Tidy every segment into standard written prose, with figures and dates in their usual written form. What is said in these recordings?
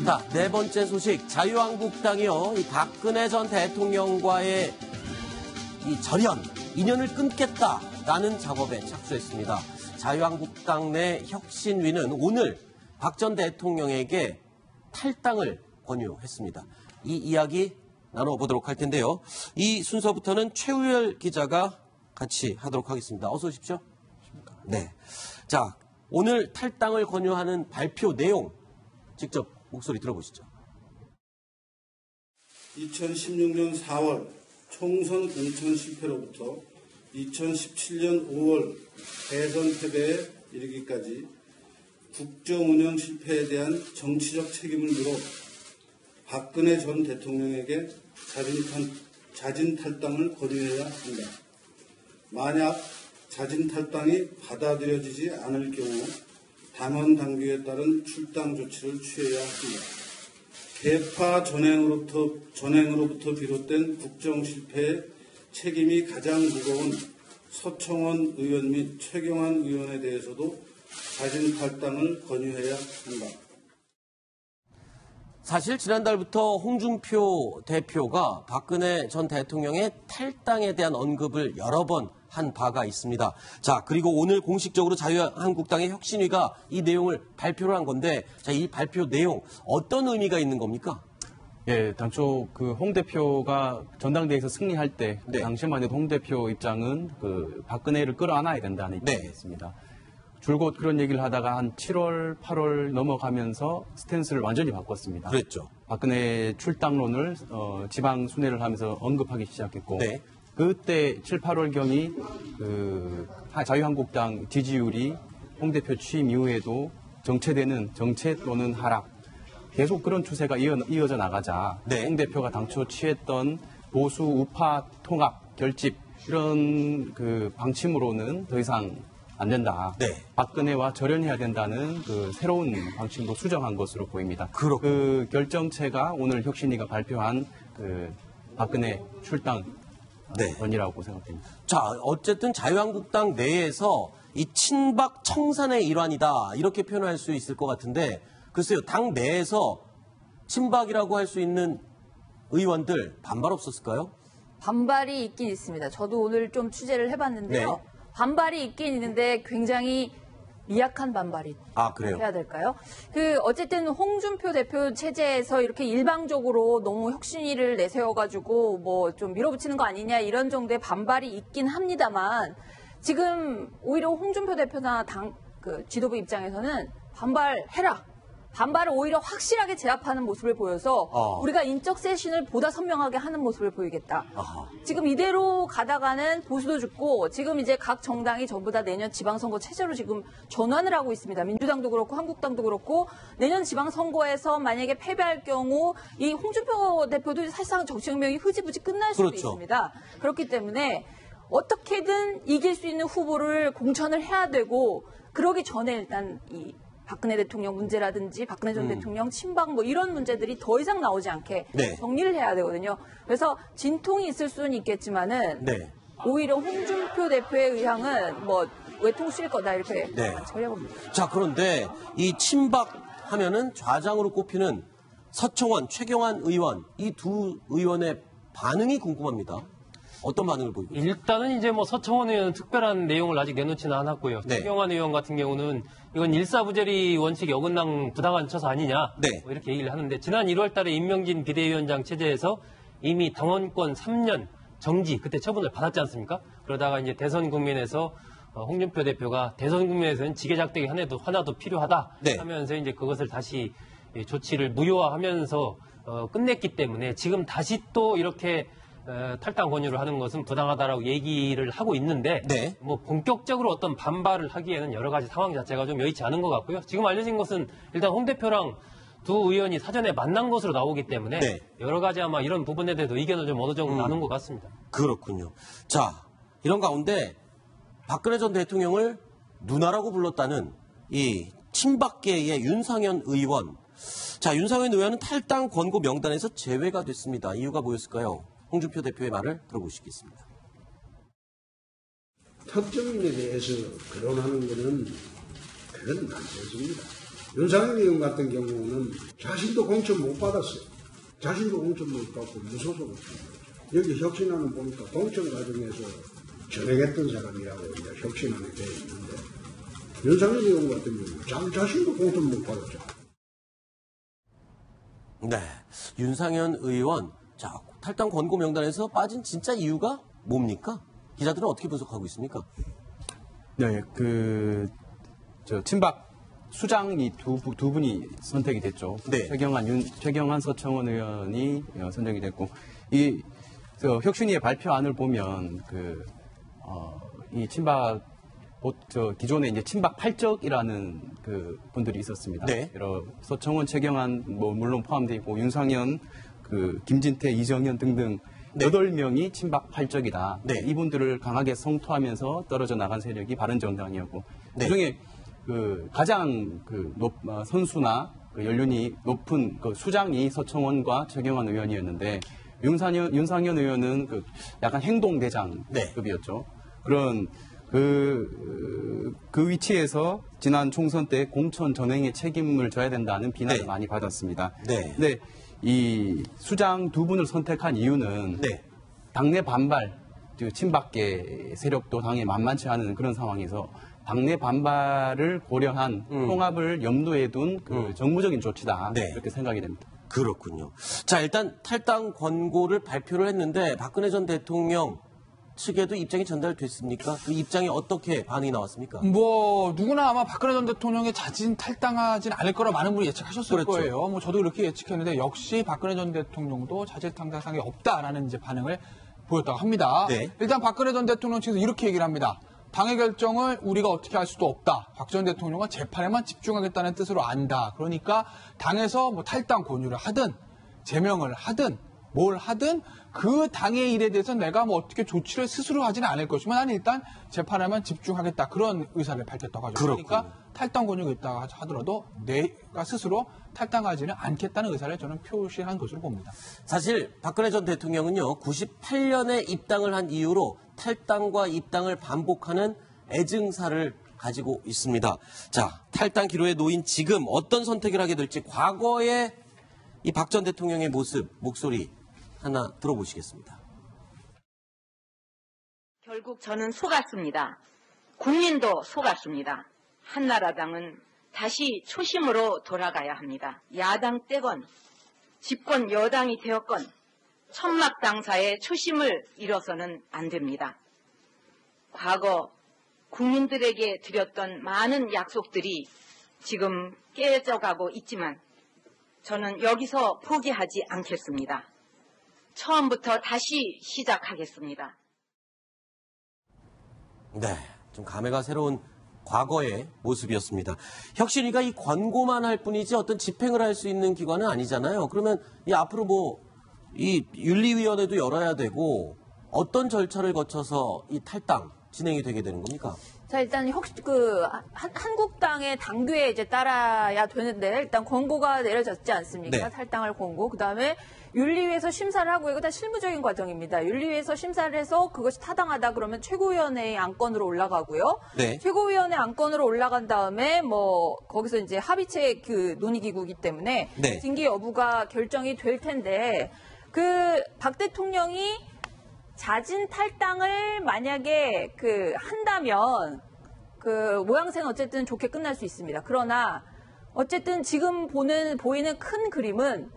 자, 네 번째 소식. 자유한국당이요. 이 박근혜 전 대통령과의 이 절연, 인연을 끊겠다라는 작업에 착수했습니다. 자유한국당 내 혁신위는 오늘 박 전 대통령에게 탈당을 권유했습니다. 이 이야기 나눠보도록 할 텐데요. 이 순서부터는 최우열 기자가 같이 하도록 하겠습니다. 어서 오십시오. 네. 자, 오늘 탈당을 권유하는 발표 내용 직접 목소리 들어보시죠. 2016년 4월 총선 공천 실패로부터 2017년 5월 대선 패배에 이르기까지 국정 운영 실패에 대한 정치적 책임을 물어 박근혜 전 대통령에게 자진 탈당을 권유해야 한다. 만약 자진 탈당이 받아들여지지 않을 경우 당헌 당규에 따른 출당 조치를 취해야 합니다. 개파 전행으로부터 비롯된 국정 실패의 책임이 가장 무거운 서청원 의원 및 최경환 의원에 대해서도 자진 탈당을 권유해야 한다. 사실 지난달부터 홍준표 대표가 박근혜 전 대통령의 탈당에 대한 언급을 여러 번 한 바가 있습니다. 자, 그리고 오늘 공식적으로 자유한국당의 혁신위가 이 내용을 발표를 한 건데, 자, 이 발표 내용 어떤 의미가 있는 겁니까? 예, 당초 홍 대표가 전당대회에서 승리할 때, 네. 당시만 해도 홍 대표 입장은 박근혜를 끌어안아야 된다는 입장이었습니다. 줄곧 그런 얘기를 하다가 한 7월, 8월 넘어가면서 스탠스를 완전히 바꿨습니다. 그랬죠. 박근혜 출당론을 지방 순회를 하면서 언급하기 시작했고, 네. 그때 7, 8월경이 자유한국당 지지율이 홍 대표 취임 이후에도 정체되는 정체 또는 하락, 계속 그런 추세가 이어져 나가자 네. 홍 대표가 당초 취했던 보수 우파 통합 결집 이런 방침으로는 더 이상 안 된다. 네. 박근혜와 절연해야 된다는 새로운 방침도 수정한 것으로 보입니다. 그 결정체가 오늘 혁신위가 발표한 박근혜 출당 원이라고 생각됩니다. 자, 어쨌든 자유한국당 내에서 이 친박 청산의 일환이다 이렇게 표현할 수 있을 것 같은데, 글쎄요, 당 내에서 친박이라고 할 수 있는 의원들 반발 없었을까요? 반발이 있긴 있습니다. 저도 오늘 좀 취재를 해봤는데요. 네. 반발이 있긴 있는데 굉장히 미약한 반발이 그래요? 해야 될까요? 어쨌든 홍준표 대표 체제에서 이렇게 일방적으로 너무 혁신위를 내세워가지고 뭐 좀 밀어붙이는 거 아니냐 이런 정도의 반발이 있긴 합니다만, 지금 오히려 홍준표 대표나 당 지도부 입장에서는 반발해라. 반발을 오히려 확실하게 제압하는 모습을 보여서 우리가 인적 쇄신을 보다 선명하게 하는 모습을 보이겠다. 지금 이대로 가다가는 보수도 죽고, 지금 이제 각 정당이 전부 다 내년 지방선거 체제로 지금 전환을 하고 있습니다. 민주당도 그렇고 한국당도 그렇고, 내년 지방선거에서 만약에 패배할 경우 이 홍준표 대표도 사실상 정치혁명이 흐지부지 끝날 수도 있습니다. 그렇기 때문에 어떻게든 이길 수 있는 후보를 공천을 해야 되고, 그러기 전에 일단 이 박근혜 대통령 문제라든지 박근혜 전 대통령 친박 뭐 이런 문제들이 더 이상 나오지 않게 정리를 해야 되거든요. 그래서 진통이 있을 수는 있겠지만은 오히려 홍준표 대표의 의향은 뭐 외통수일 거다 이렇게 처리해봅니다. 자, 그런데 이 친박 하면은 좌장으로 꼽히는 서청원, 최경환 의원, 이 두 의원의 반응이 궁금합니다. 어떤 반응을 보이고 있어요? 일단은 이제 뭐 서청원 의원은 특별한 내용을 아직 내놓지는 않았고요. 최경환 의원 같은 경우는 이건 일사부재리 원칙에 어긋난 부당한 처사 아니냐 뭐 이렇게 얘기를 하는데, 지난 1월 달에 임명진 비대위원장 체제에서 이미 당원권 3년 정지, 그때 처분을 받았지 않습니까? 그러다가 이제 대선 국면에서 홍준표 대표가 대선 국면에서는 지게작대기 하나도 필요하다 하면서 이제 그것을 다시 조치를 무효화하면서 끝냈기 때문에, 지금 다시 또 이렇게 탈당 권유를 하는 것은 부당하다라고 얘기를 하고 있는데, 뭐 본격적으로 어떤 반발을 하기에는 여러 가지 상황 자체가 좀 여의치 않은 것 같고요. 지금 알려진 것은 일단 홍 대표랑 두 의원이 사전에 만난 것으로 나오기 때문에 여러 가지 아마 이런 부분에 대해서 의견을 좀 어느 정도 나눈 것 같습니다. 그렇군요. 자, 이런 가운데 박근혜 전 대통령을 누나라고 불렀다는 이 친박계의 윤상현 의원. 자, 윤상현 의원은 탈당 권고 명단에서 제외가 됐습니다. 이유가 뭐였을까요? 홍준표 대표의 말을 들어보시겠습니다. 특정인에 대해서 거론하는 것은 그건 안 되십니다. 윤상현 의원 같은 경우는 자신도 공천 못 받았어요. 자신도 공천 못 받고 무소속으로. 여기 혁신안은 보니까 공천 과정에서 전행했던 사람이라고 이제 혁신안에 되어 있는데 윤상현 의원 같은 경우는 자신도 공천 못 받았죠. 네, 윤상현 의원, 자, 탈당 권고 명단에서 빠진 진짜 이유가 뭡니까? 기자들은 어떻게 분석하고 있습니까? 네, 친박 수장이 두 분이 선택이 됐죠. 네. 최경환 서청원 의원이 선정이 됐고, 혁신위의 발표안을 보면, 이 친박, 기존에 이제 친박 팔적이라는 분들이 있었습니다. 네. 서청원, 최경환, 물론 포함되어 있고, 윤상현, 김진태, 이정현 등등, 네. 8명이 친박 팔적이다. 네. 이분들을 강하게 성토하면서 떨어져 나간 세력이 바른정당이었고, 네. 그중에 가장 선수나 연륜이 높은 수장이 서청원과 최경환 의원이었는데, 윤상현 의원은 약간 행동대장급이었죠. 그런 그 위치에서 지난 총선 때 공천 전횡의 책임을 져야 된다는 비난을 네. 많이 받았습니다. 네. 근데 이 수장 두 분을 선택한 이유는 네. 당내 반발, 친박계 세력도 당에 만만치 않은 그런 상황에서 당내 반발을 고려한 통합을 염두에 둔 정무적인 조치다. 네. 이렇게 생각이 됩니다. 그렇군요. 자, 일단 탈당 권고를 발표를 했는데 박근혜 전 대통령 측에도 입장이 전달됐습니까? 그 입장이 어떻게 반응이 나왔습니까? 누구나 아마 박근혜 전 대통령의 자진 탈당하진 않을 거라 많은 분이 예측하셨을 그렇죠. 거예요. 저도 그렇게 예측했는데 역시 박근혜 전 대통령도 자진 탈당상이 없다라는 이제 반응을 보였다고 합니다. 네. 일단 박근혜 전 대통령 측에서 이렇게 얘기를 합니다. 당의 결정을 우리가 어떻게 할 수도 없다. 박 전 대통령은 재판에만 집중하겠다는 뜻으로 안다. 그러니까 당에서 탈당 권유를 하든 제명을 하든 뭘 하든 그 당의 일에 대해서 내가 어떻게 조치를 스스로 하지는 않을 것이면 나는 일단 재판에만 집중하겠다. 그런 의사를 밝혔다고 하죠. 그렇군요. 그러니까 탈당 권유가 있다 하더라도 내가 스스로 탈당하지는 않겠다는 의사를 저는 표시한 것으로 봅니다. 사실 박근혜 전 대통령은요, 98년에 입당을 한 이후로 탈당과 입당을 반복하는 애증사를 가지고 있습니다. 자, 탈당 기로에 놓인 지금 어떤 선택을 하게 될지 과거의 이 박 전 대통령의 모습, 목소리 하나 들어보시겠습니다. 결국 저는 속았습니다. 국민도 속았습니다. 한나라당은 다시 초심으로 돌아가야 합니다. 야당 때건 집권 여당이 되었건 천막 당사의 초심을 잃어서는 안 됩니다. 과거 국민들에게 드렸던 많은 약속들이 지금 깨져가고 있지만 저는 여기서 포기하지 않겠습니다. 처음부터 다시 시작하겠습니다. 네, 좀 감회가 새로운 과거의 모습이었습니다. 혁신위가 이 권고만 할 뿐이지 어떤 집행을 할 수 있는 기관은 아니잖아요. 그러면 이 앞으로 이 윤리위원회도 열어야 되고 어떤 절차를 거쳐서 이 탈당 진행이 되게 되는 겁니까? 자, 일단 한국당의 당규에 이제 따라야 되는데 일단 권고가 내려졌지 않습니까? 네. 탈당할 권고. 그다음에 윤리위에서 심사를 하고 이거 다 실무적인 과정입니다. 윤리위에서 심사를 해서 그것이 타당하다 그러면 최고위원회의 안건으로 올라가고요. 네. 최고위원회 안건으로 올라간 다음에 거기서 이제 합의체 논의기구이기 때문에 네. 징계 여부가 결정이 될 텐데 박 대통령이 자진 탈당을 만약에 한다면 모양새는 어쨌든 좋게 끝날 수 있습니다. 그러나 어쨌든 지금 보이는 큰 그림은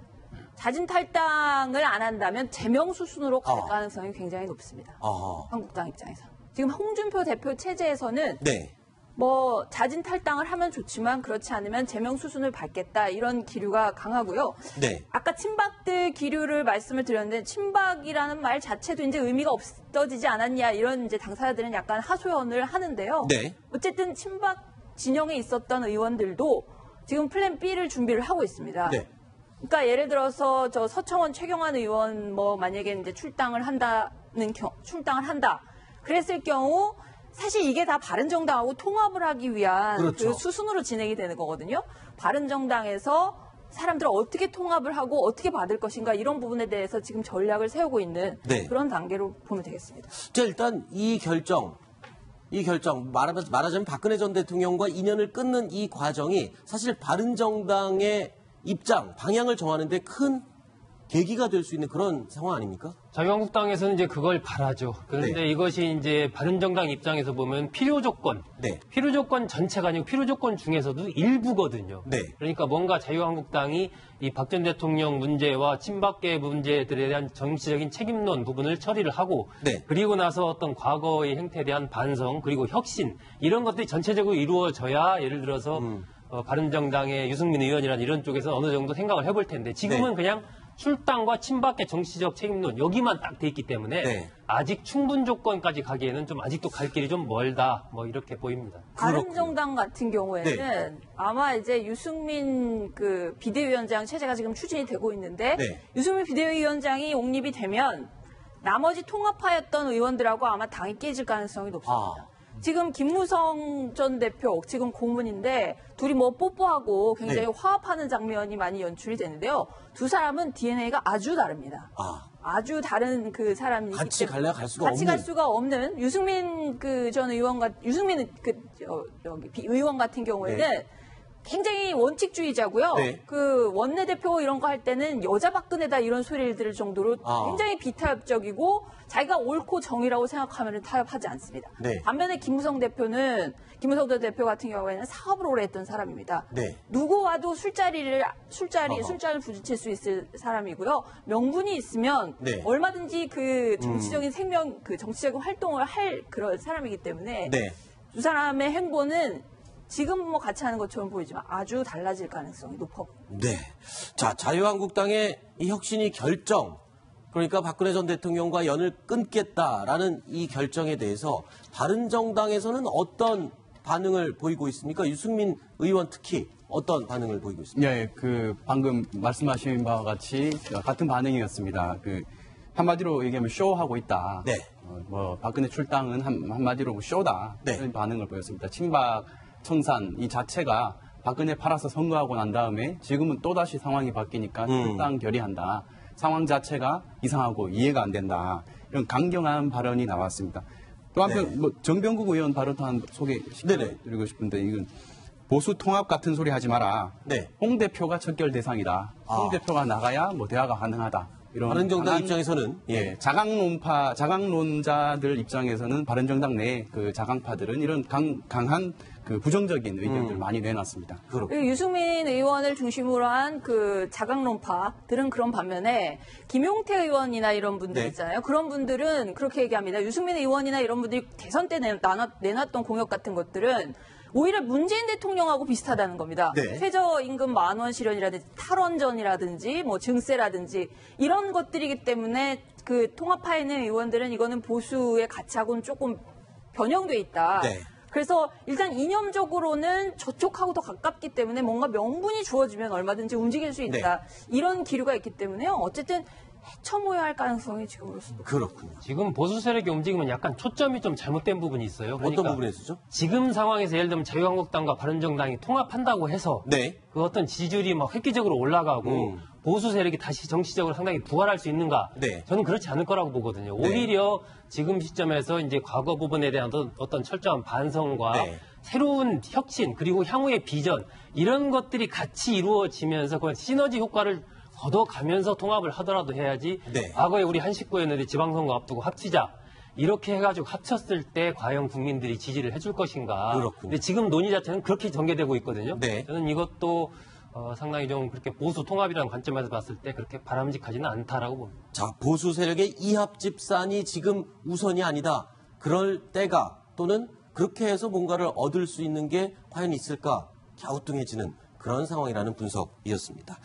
자진 탈당을 안 한다면 제명 수순으로 갈 가능성이 굉장히 높습니다. 한국당 입장에서. 지금 홍준표 대표 체제에서는 네. 자진 탈당을 하면 좋지만 그렇지 않으면 제명 수순을 밟겠다 이런 기류가 강하고요. 네. 아까 친박들 기류를 말씀을 드렸는데 친박이라는 말 자체도 이제 의미가 없어지지 않았냐 이런 이제 당사자들은 약간 하소연을 하는데요. 네. 어쨌든 친박 진영에 있었던 의원들도 지금 플랜 B를 준비를 하고 있습니다. 네. 그러니까 예를 들어서 서청원 최경환 의원 만약에 이제 출당을 한다. 그랬을 경우 사실 이게 다 바른정당하고 통합을 하기 위한 그렇죠. 수순으로 진행이 되는 거거든요. 바른정당에서 사람들을 어떻게 통합을 하고 어떻게 받을 것인가 이런 부분에 대해서 지금 전략을 세우고 있는 네. 그런 단계로 보면 되겠습니다. 자, 일단 이 결정 이 결정, 말하자면 박근혜 전 대통령과 인연을 끊는 이 과정이 사실 바른정당의 입장, 방향을 정하는 데 큰 계기가 될 수 있는 그런 상황 아닙니까? 자유한국당에서는 이제 그걸 바라죠. 그런데 이것이 이제 바른정당 입장에서 보면 필요 조건, 필요 조건 전체가 아니고 필요 조건 중에서도 일부거든요. 그러니까 뭔가 자유한국당이 이 박 전 대통령 문제와 친박계 문제들에 대한 정치적인 책임론 부분을 처리를 하고 그리고 나서 어떤 과거의 행태에 대한 반성 그리고 혁신 이런 것들이 전체적으로 이루어져야 예를 들어서 바른정당의 유승민 의원이라는 이런 쪽에서 어느 정도 생각을 해볼 텐데 지금은 그냥 출당과 친박계 정치적 책임론 여기만 딱 돼 있기 때문에 아직 충분 조건까지 가기에는 좀 아직도 갈 길이 좀 멀다 뭐 이렇게 보입니다. 바른정당 같은 경우에는 아마 이제 유승민 그 비대위원장 체제가 지금 추진이 되고 있는데 유승민 비대위원장이 옹립이 되면 나머지 통합하였던 의원들하고 아마 당이 깨질 가능성이 높습니다. 지금 김무성 전 대표 지금 고문인데 둘이 뭐 뽀뽀하고 굉장히 화합하는 장면이 많이 연출이 되는데요. 두 사람은 DNA가 아주 다릅니다. 아주 다른 그 사람이 같이 갈래 갈 수가 같이 갈 수가 없는 유승민 그 전 의원과 유승민 의원 같은 경우에는 굉장히 원칙주의자고요. 그 원내대표 이런 거 할 때는 여자 박근혜다 이런 소리를 들을 정도로 굉장히 비타협적이고 자기가 옳고 정의라고 생각하면 타협하지 않습니다. 반면에 김무성 전 대표 같은 경우에는 사업을 오래 했던 사람입니다. 누구와도 술자리를 부딪힐 수 있을 사람이고요. 명분이 있으면 얼마든지 그 정치적인 정치적인 활동을 할 그런 사람이기 때문에 두 사람의 행보는 지금 뭐 같이 하는 것처럼 보이지만 아주 달라질 가능성이 높아 보입니다. 자, 자유한국당의 이 혁신이 결정, 그러니까 박근혜 전 대통령과 연을 끊겠다라는 이 결정에 대해서 바른정당에서는 어떤 반응을 보이고 있습니까? 유승민 의원 특히 어떤 반응을 보이고 있습니까? 방금 말씀하신 바와 같이 같은 반응이었습니다. 한마디로 얘기하면 쇼하고 있다. 박근혜 출당은 한마디로 쇼다. 이런 반응을 보였습니다. 친박 청산 이 자체가 박근혜 팔아서 선거하고 난 다음에 지금은 또다시 상황이 바뀌니까 출당 결의한다. 상황 자체가 이상하고 이해가 안 된다. 이런 강경한 발언이 나왔습니다. 또 한편 정병국 의원 발언도 한 소개시켜드리고 싶은데 이건 보수 통합 같은 소리 하지 마라. 홍 대표가 척결 대상이다. 홍 대표가 나가야 대화가 가능하다. 바른정당 입장에서는 자강론자들 입장에서는 바른정당 내 그 자강파들은 이런 강한 그 부정적인 의견들을 많이 내놨습니다. 유승민 의원을 중심으로 한 그 자강론파들은 그런 반면에 김용태 의원이나 이런 분들 있잖아요. 그런 분들은 그렇게 얘기합니다. 유승민 의원이나 이런 분들이 대선 때 내놨던 공약 같은 것들은 오히려 문재인 대통령하고 비슷하다는 겁니다. 최저임금 10,000원 실현이라든지 탈원전이라든지 뭐 증세라든지 이런 것들이기 때문에 그 통합파에 있는 의원들은 이거는 보수의 가치하고는 조금 변형돼 있다. 그래서 일단 이념적으로는 저쪽하고 더 가깝기 때문에 뭔가 명분이 주어지면 얼마든지 움직일 수 있다. 이런 기류가 있기 때문에요. 어쨌든 해쳐모여야 할 가능성이 지금으로서 그렇군요. 지금 보수 세력이 움직이면 약간 초점이 좀 잘못된 부분이 있어요. 어떤 부분에서죠? 지금 상황에서 예를 들면 자유한국당과 바른정당이 통합한다고 해서 그 어떤 지지율이 막 획기적으로 올라가고 보수 세력이 다시 정치적으로 상당히 부활할 수 있는가? 저는 그렇지 않을 거라고 보거든요. 오히려 지금 시점에서 이제 과거 부분에 대한 어떤 철저한 반성과 새로운 혁신 그리고 향후의 비전 이런 것들이 같이 이루어지면서 그 시너지 효과를 걷어가면서 통합을 하더라도 해야지 과거에 우리 한 식구였는데 지방선거 앞두고 합치자 이렇게 해가지고 합쳤을 때 과연 국민들이 지지를 해줄 것인가. 근데 지금 논의 자체는 그렇게 전개되고 있거든요. 저는 이것도 상당히 좀 그렇게 보수 통합이라는 관점에서 봤을 때 그렇게 바람직하지는 않다라고 봅니다. 자, 보수 세력의 이합 집산이 지금 우선이 아니다. 그럴 때가 또는 그렇게 해서 뭔가를 얻을 수 있는 게 과연 있을까 갸우뚱해지는 그런 상황이라는 분석이었습니다.